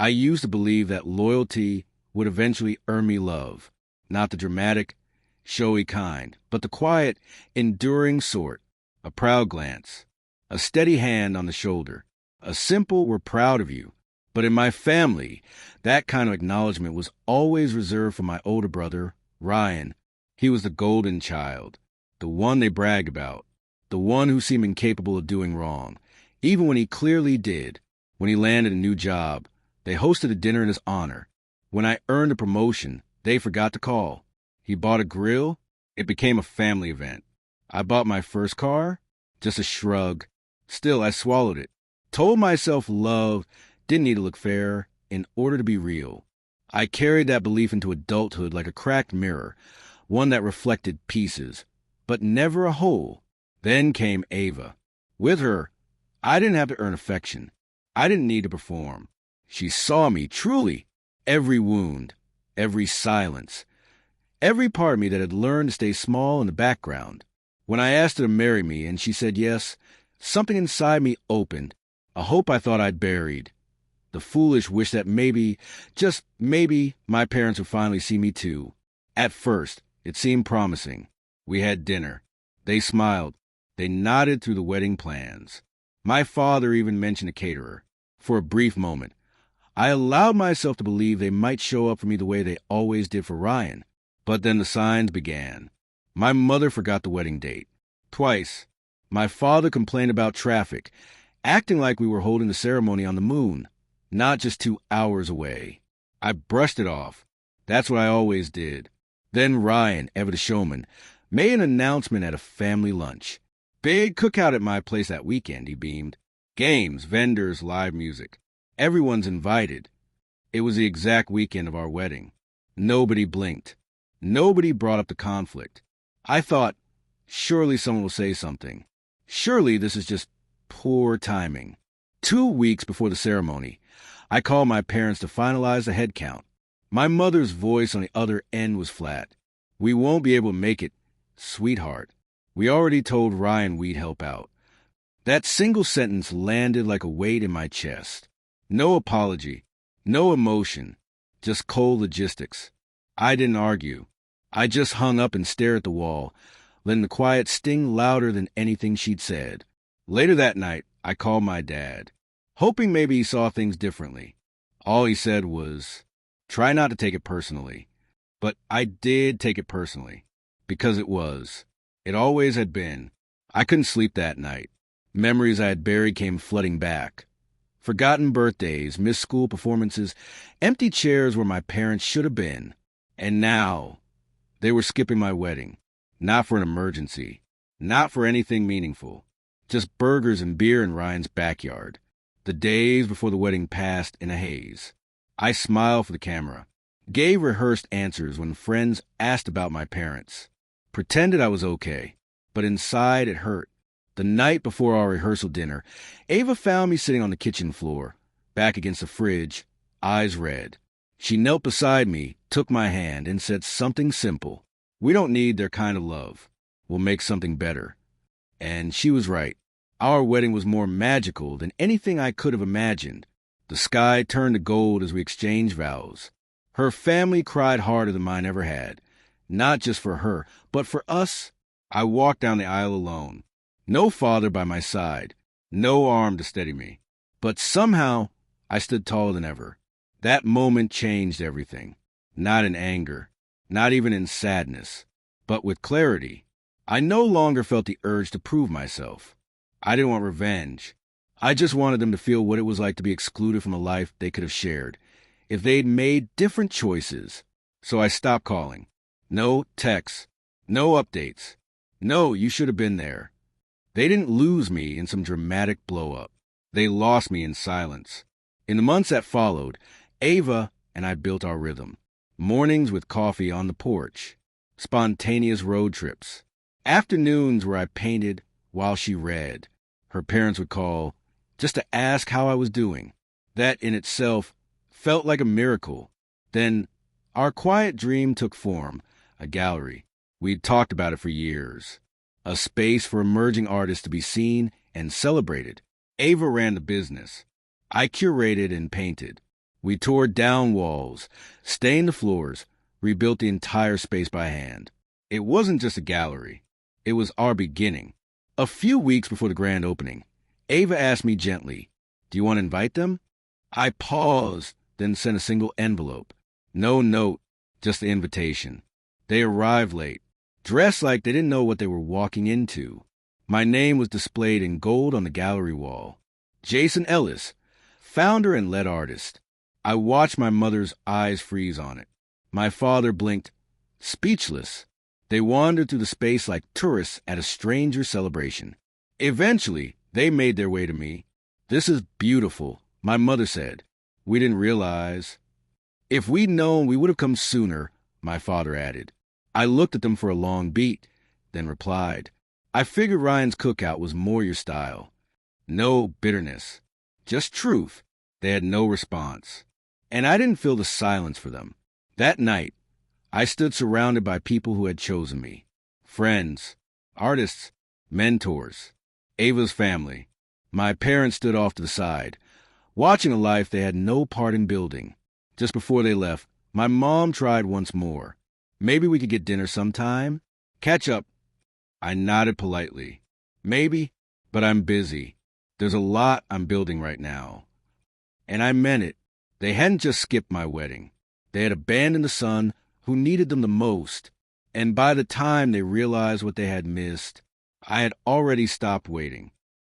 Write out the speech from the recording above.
I used to believe that loyalty would eventually earn me love, not the dramatic, showy kind, but the quiet, enduring sort. A proud glance, a steady hand on the shoulder, a simple "we're proud of you." But in my family, that kind of acknowledgement was always reserved for my older brother, Ryan. He was the golden child, the one they bragged about, the one who seemed incapable of doing wrong, even when he clearly did. When he landed a new job, they hosted a dinner in his honor. When I earned a promotion, they forgot to call. He bought a grill. It became a family event. I bought my first car. Just a shrug. Still, I swallowed it. Told myself love didn't need to look fair in order to be real. I carried that belief into adulthood like a cracked mirror, one that reflected pieces, but never a whole. Then came Ava. With her, I didn't have to earn affection. I didn't need to perform. She saw me, truly. Every wound, every silence, every part of me that had learned to stay small in the background. When I asked her to marry me and she said yes, something inside me opened, a hope I thought I'd buried. The foolish wish that maybe, just maybe, my parents would finally see me too. At first, it seemed promising. We had dinner. They smiled. They nodded through the wedding plans. My father even mentioned a caterer. For a brief moment, I allowed myself to believe they might show up for me the way they always did for Ryan. But then the signs began. My mother forgot the wedding date. Twice. My father complained about traffic, acting like we were holding the ceremony on the moon, not just 2 hours away. I brushed it off. That's what I always did. Then Ryan, ever the showman, made an announcement at a family lunch. Big cookout at my place that weekend, he beamed. Games, vendors, live music. Everyone's invited. It was the exact weekend of our wedding. Nobody blinked. Nobody brought up the conflict. I thought, surely someone will say something. Surely this is just poor timing. 2 weeks before the ceremony, I called my parents to finalize the head count. My mother's voice on the other end was flat. We won't be able to make it, sweetheart. We already told Ryan we'd help out. That single sentence landed like a weight in my chest. No apology, no emotion, just cold logistics. I didn't argue. I just hung up and stared at the wall, letting the quiet sting louder than anything she'd said. Later that night, I called my dad, hoping maybe he saw things differently. All he said was, try not to take it personally. But I did take it personally, because it was. It always had been. I couldn't sleep that night. Memories I had buried came flooding back. Forgotten birthdays, missed school performances, empty chairs where my parents should have been. And now, they were skipping my wedding. Not for an emergency. Not for anything meaningful. Just burgers and beer in Ryan's backyard. The days before the wedding passed in a haze. I smiled for the camera. Gave rehearsed answers when friends asked about my parents. Pretended I was okay. But inside it hurt. The night before our rehearsal dinner, Ava found me sitting on the kitchen floor, back against the fridge, eyes red. She knelt beside me, took my hand, and said something simple. We don't need their kind of love. We'll make something better. And she was right. Our wedding was more magical than anything I could have imagined. The sky turned to gold as we exchanged vows. Her family cried harder than mine ever had. Not just for her, but for us. I walked down the aisle alone. No father by my side. No arm to steady me. But somehow, I stood taller than ever. That moment changed everything. Not in anger. Not even in sadness. But with clarity. I no longer felt the urge to prove myself. I didn't want revenge. I just wanted them to feel what it was like to be excluded from a life they could have shared, if they'd made different choices. So I stopped calling. No texts. No updates. No, you should have been there. They didn't lose me in some dramatic blow-up. They lost me in silence. In the months that followed, Ava and I built our rhythm. Mornings with coffee on the porch. Spontaneous road trips. Afternoons where I painted while she read. Her parents would call just to ask how I was doing. That in itself felt like a miracle. Then our quiet dream took form, a gallery. We'd talked about it for years. A space for emerging artists to be seen and celebrated. Ava ran the business. I curated and painted. We tore down walls, stained the floors, rebuilt the entire space by hand. It wasn't just a gallery. It was our beginning. A few weeks before the grand opening, Ava asked me gently, "Do you want to invite them?" I paused, then sent a single envelope. No note, just the invitation. They arrived late, dressed like they didn't know what they were walking into. My name was displayed in gold on the gallery wall. Jason Ellis, founder and lead artist. I watched my mother's eyes freeze on it. My father blinked, speechless. They wandered through the space like tourists at a stranger's celebration. Eventually, they made their way to me. "This is beautiful," my mother said. "We didn't realize." "If we'd known, we would have come sooner," my father added. I looked at them for a long beat, then replied, "I figured Ryan's Cookout was more your style." No bitterness, just truth. They had no response. And I didn't feel the silence for them. That night, I stood surrounded by people who had chosen me. Friends, artists, mentors, Ava's family. My parents stood off to the side, watching a life they had no part in building. Just before they left, my mom tried once more. "Maybe we could get dinner sometime? Catch up." I nodded politely. "Maybe, but I'm busy. There's a lot I'm building right now." And I meant it. They hadn't just skipped my wedding. They had abandoned the son who needed them the most. And by the time they realized what they had missed, I had already stopped waiting.